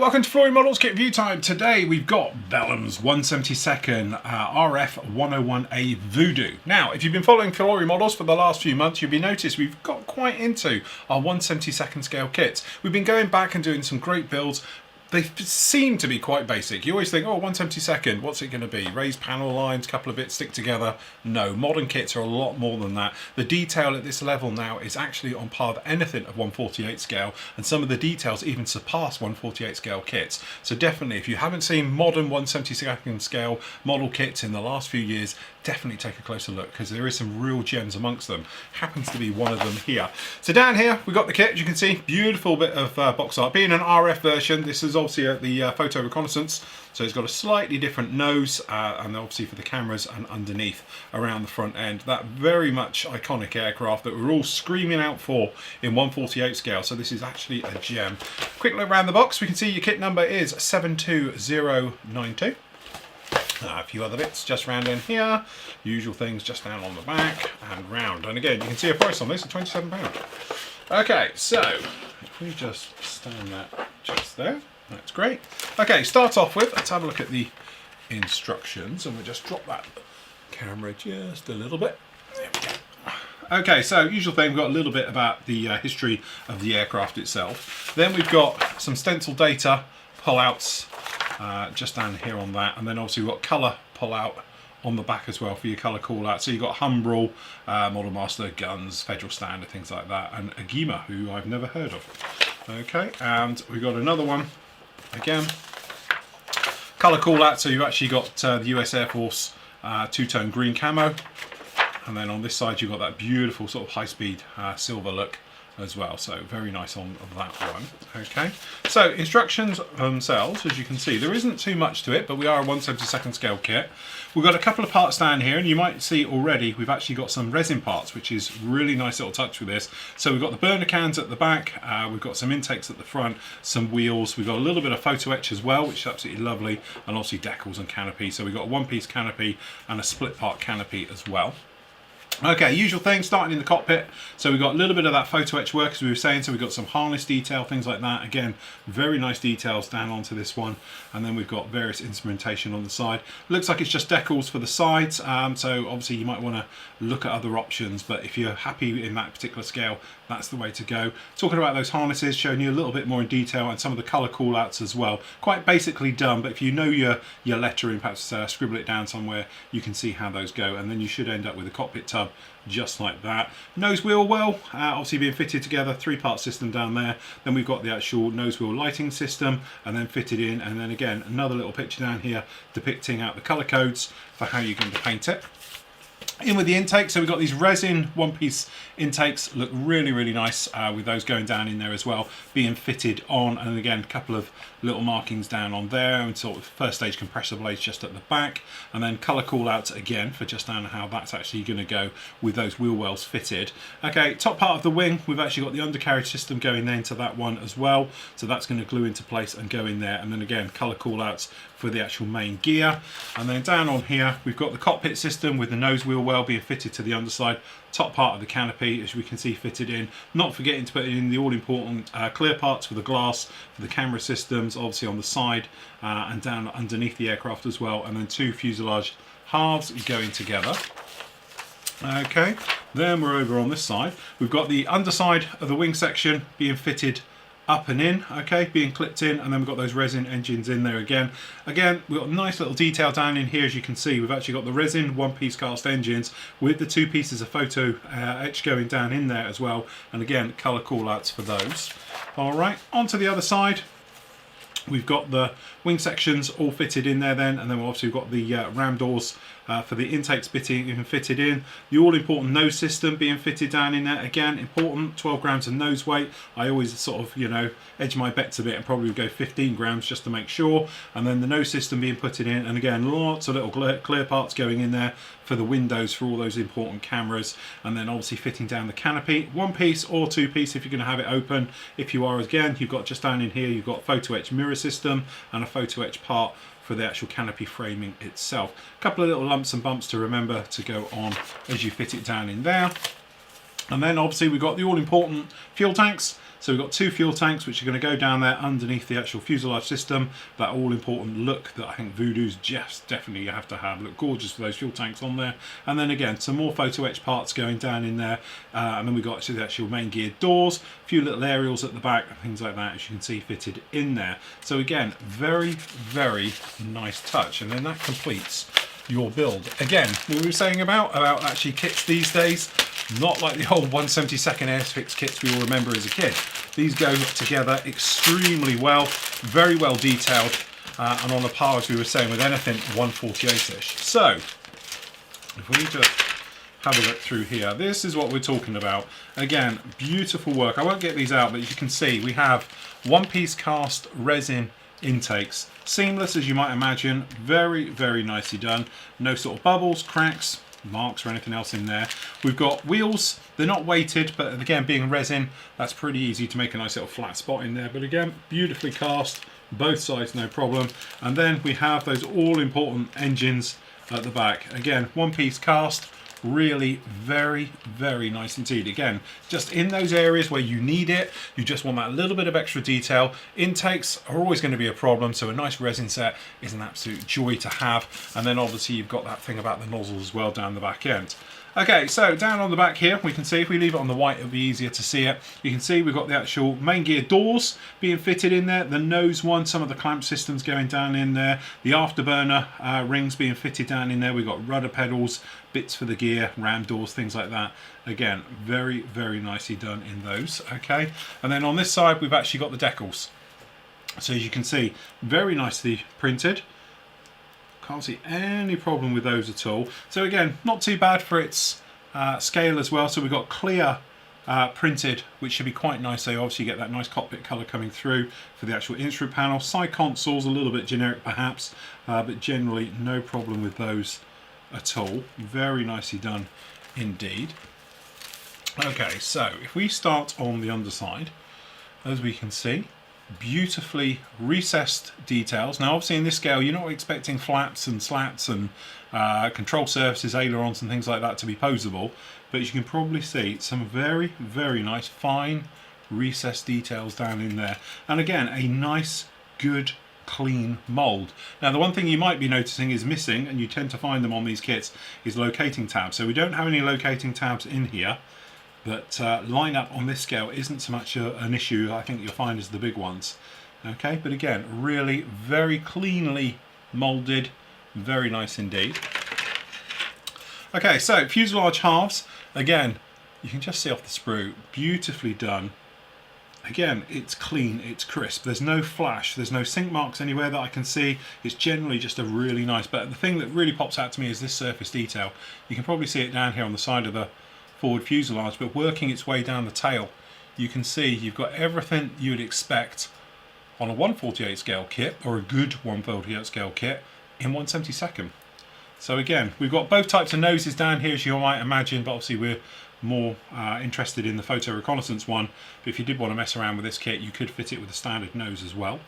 welcome to Flooring Models Kit View Time. Today we've got Valom's 172nd RF101A Voodoo. Now, if you've been following Flooring Models for the last few months, you'll be noticed we've got quite into our 172nd scale kits. We've been going back and doing some great builds. They seem to be quite basic. You always think, oh, 172nd, what's it going to be? Raised panel lines, couple of bits stick together. No, modern kits are a lot more than that. The detail at this level now is actually on par with anything of 148 scale, and some of the details even surpass 148 scale kits. So definitely, if you haven't seen modern 172nd scale model kits in the last few years, definitely take a closer look, because there is some real gems amongst them. Happens to be one of them here. So down here, we've got the kit, as you can see, beautiful bit of box art. Being an RF version, this is obviously the photo reconnaissance, so it's got a slightly different nose, and obviously for the cameras and underneath around the front end. That very much iconic aircraft that we're all screaming out for in 148 scale, so this is actually a gem. Quick look around the box, we can see your kit number is 72092. A few other bits just round in here, usual things just down on the back and round. And again, you can see a price on this at £27. Okay, so if we just stand that just there, that's great. Okay, start off with, let's have a look at the instructions, and we'll just drop that camera just a little bit. There we go. Okay, so usual thing, we've got a little bit about the history of the aircraft itself. Then we've got some stencil data pullouts just down here on that, and then obviously we've got colour pullout on the back as well for your colour call out. So you've got Humbrol, Model Master, Guns, Federal Standard, things like that, and Agema, who I've never heard of. Okay, and we've got another one again, colour call out, so you've actually got the US Air Force two-tone green camo, and then on this side you've got that beautiful sort of high-speed silver look as well, so very nice on that one. Okay, so instructions themselves, as you can see, there isn't too much to it, but we are a 172nd scale kit. We've got a couple of parts down here, and you might see already we've actually got some resin parts, which is really nice little touch with this. So we've got the burner cans at the back, we've got some intakes at the front, some wheels, we've got a little bit of photo etch as well, which is absolutely lovely, and obviously decals and canopy. So we've got a one-piece canopy and a split part canopy as well. Okay, usual thing, starting in the cockpit. So we've got a little bit of that photo etch work, as we were saying. So we've got some harness detail, things like that. Again, very nice details down onto this one. And then we've got various instrumentation on the side. Looks like it's just decals for the sides. So obviously you might want to look at other options, but if you're happy in that particular scale, that's the way to go. Talking about those harnesses, showing you a little bit more in detail, and some of the colour call outs as well. Quite basically done, but if you know your lettering, perhaps scribble it down somewhere, you can see how those go, and then you should end up with a cockpit tub just like that. Nose wheel well, obviously being fitted together, three-part system down there. Then we've got the actual nose wheel lighting system, and then fitted in, and then again another little picture down here depicting out the colour codes for how you're going to paint it. In with the intake, so we've got these resin one-piece intakes, look really, really nice with those going down in there as well, being fitted on, and again, a couple of little markings down on there, and sort of first stage compressor blades just at the back, and then colour call outs again for just down how that's actually going to go with those wheel wells fitted. Okay, top part of the wing, we've actually got the undercarriage system going into that one as well, so that's going to glue into place and go in there, and then again, colour call outs for the actual main gear. And then down on here, we've got the cockpit system with the nose wheel well being fitted to the underside, top part of the canopy, as we can see, fitted in. Not forgetting to put in the all-important clear parts for the glass, for the camera systems, obviously on the side and down underneath the aircraft as well, and then two fuselage halves going together. Okay, then we're over on this side. We've got the underside of the wing section being fitted up and in, okay, being clipped in, and then we've got those resin engines in there again. Again, we've got a nice little detail down in here, as you can see. We've actually got the resin one-piece cast engines with the two pieces of photo etch going down in there as well, and again, colour call-outs for those. All right, onto the other side. We've got the wing sections all fitted in there then, and then we've obviously got the ram doors for the intakes being fitted in. The all-important nose system being fitted down in there. Again, important, 12 grams of nose weight. I always sort of, you know, edge my bets a bit and probably go 15 grams just to make sure. And then the nose system being put in, and again, lots of little clear parts going in there for the windows for all those important cameras. And then obviously fitting down the canopy, one piece or two piece if you're going to have it open. If you are, again, you've got just down in here, you've got photo etch mirror system and a photo etch part for the actual canopy framing itself. A couple of little lumps and bumps to remember to go on as you fit it down in there. And then obviously we've got the all-important fuel tanks. So we've got 2 fuel tanks which are going to go down there underneath the actual fuselage system. That all important look that I think Voodoo's just definitely have to have. Look gorgeous for those fuel tanks on there. And then again, some more photo etch parts going down in there. And then we've got the actual main geared doors, a few little aerials at the back, things like that, as you can see fitted in there. So again, very, very nice touch. And then that completes your build. Again, what we were saying about actually kits these days, not like the old 1/72 Airfix kits we all remember as a kid. These go together extremely well, very well detailed, and on a par, as we were saying, with anything 1/48-ish. So, if we need to have a look through here, this is what we're talking about. Again, beautiful work. I won't get these out, but as you can see, we have one-piece cast resin intakes. Seamless, as you might imagine. Very, very nicely done. No sort of bubbles, cracks, marks or anything else in there. We've got wheels. They're not weighted, but again, being resin, that's pretty easy to make a nice little flat spot in there. But again, beautifully cast, both sides, no problem. And then we have those all-important engines at the back. Again, one-piece cast. Really very, very nice indeed. Again, just in those areas where you need it, you just want that little bit of extra detail. Intakes are always going to be a problem, so a nice resin set is an absolute joy to have. And then obviously you've got that thing about the nozzles as well down the back end. Okay, so down on the back here, we can see, if we leave it on the white, it'll be easier to see it. You can see we've got the actual main gear doors being fitted in there, the nose one, some of the clamp systems going down in there, the afterburner rings being fitted down in there. We've got rudder pedals, bits for the gear, ram doors, things like that. Again, very, very nicely done in those, okay? And then on this side, we've actually got the decals. So as you can see, very nicely printed. Can't see any problem with those at all. So again, not too bad for its scale as well. So we've got clear printed, which should be quite nice. So you obviously get that nice cockpit colour coming through for the actual instrument panel. Side consoles, a little bit generic perhaps, but generally no problem with those at all. Very nicely done indeed. Okay, so if we start on the underside, as we can see, beautifully recessed details. Now obviously in this scale you're not expecting flaps and slats and control surfaces, ailerons and things like that to be posable, but as you can probably see, some very, very nice fine recessed details down in there. And again, a nice, good, clean mould. Now the one thing you might be noticing is missing, and you tend to find them on these kits, is locating tabs. So we don't have any locating tabs in here. But line up on this scale isn't so much an issue. I think you'll find is the big ones. Okay, but again, really very cleanly moulded, very nice indeed. Okay, so fuselage halves. Again, you can just see off the sprue, beautifully done. Again, it's clean, it's crisp. There's no flash, there's no sink marks anywhere that I can see. It's generally just a really nice. But the thing that really pops out to me is this surface detail. You can probably see it down here on the side of the forward fuselage, but working its way down the tail, you can see you've got everything you'd expect on a 1/48 scale kit, or a good 1/48 scale kit, in 1/72. So again, we've got both types of noses down here, as you might imagine, but obviously we're more interested in the photo reconnaissance one. But if you did want to mess around with this kit, you could fit it with a standard nose as well.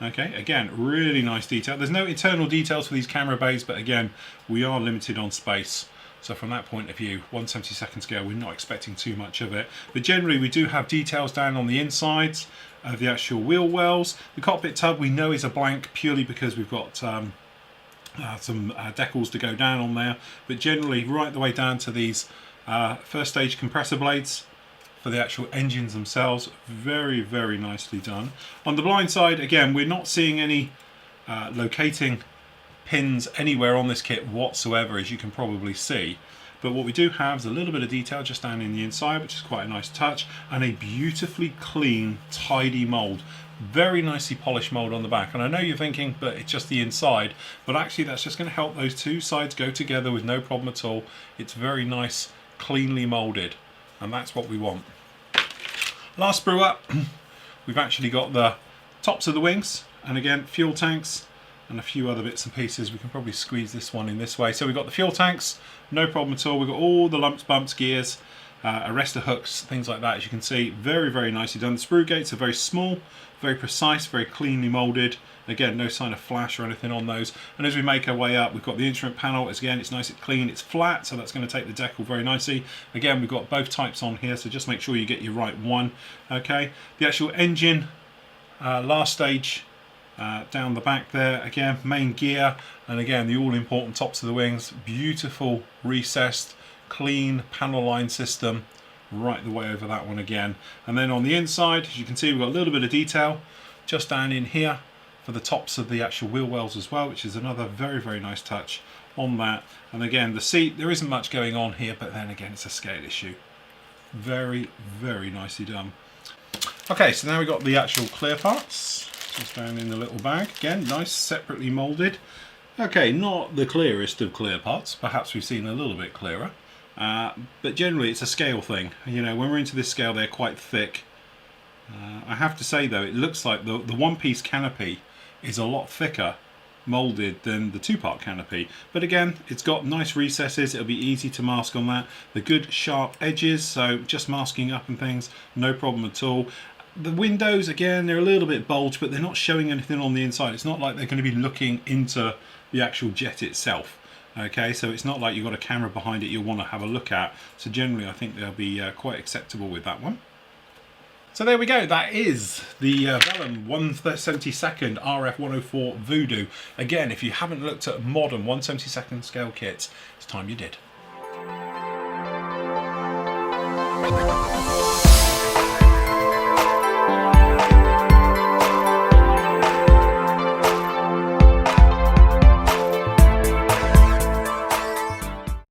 Okay, again, really nice detail. There's no internal details for these camera bays, but again, we are limited on space. So from that point of view, 1/72 scale, we're not expecting too much of it. But generally we do have details down on the insides of the actual wheel wells. The cockpit tub we know is a blank purely because we've got some decals to go down on there. But generally right the way down to these first stage compressor blades for the actual engines themselves, very, very nicely done. On the blind side, again, we're not seeing any locating pins anywhere on this kit whatsoever, as you can probably see. But what we do have is a little bit of detail just down in the inside, which is quite a nice touch, and a beautifully clean, tidy mould. Very nicely polished mould on the back. And I know you're thinking, but it's just the inside, but actually that's just going to help those two sides go together with no problem at all. It's very nice, cleanly moulded, and that's what we want. Last sprue up, we've actually got the tops of the wings, and again, fuel tanks, and a few other bits and pieces. We can probably squeeze this one in this way. So we've got the fuel tanks, no problem at all. We've got all the lumps, bumps, gears, arrestor hooks, things like that. As you can see, very, very nicely done. The sprue gates are very small, very precise, very cleanly moulded. Again, no sign of flash or anything on those. And as we make our way up, we've got the instrument panel. Again, it's nice and clean, it's flat, so that's going to take the decal very nicely. Again, we've got both types on here, so just make sure you get your right one. Okay, the actual engine, last stage, down the back there, again, main gear, and again, the all-important tops of the wings. Beautiful, recessed, clean panel line system right the way over that one again. And then on the inside, as you can see, we've got a little bit of detail just down in here for the tops of the actual wheel wells as well, which is another very, very nice touch on that. And again, the seat, there isn't much going on here, but then again, it's a scale issue. Very, very nicely done. Okay, so now we've got the actual clear parts just down in the little bag. Again, nice, separately moulded. Okay, not the clearest of clear parts. Perhaps we've seen a little bit clearer. But generally it's a scale thing. You know, when we're into this scale, they're quite thick. I have to say though, it looks like the one-piece canopy is a lot thicker moulded than the two-part canopy. But again, it's got nice recesses. It'll be easy to mask on that. The good sharp edges, so just masking up and things, no problem at all. The windows, again, they're a little bit bulged, but they're not showing anything on the inside. It's not like they're going to be looking into the actual jet itself. Okay, so it's not like you've got a camera behind it you'll want to have a look at. So generally I think they'll be quite acceptable with that one. So there we go, that is the Valom 1/72 RF104 Voodoo. Again, if you haven't looked at modern 1/72 scale kits, it's time you did.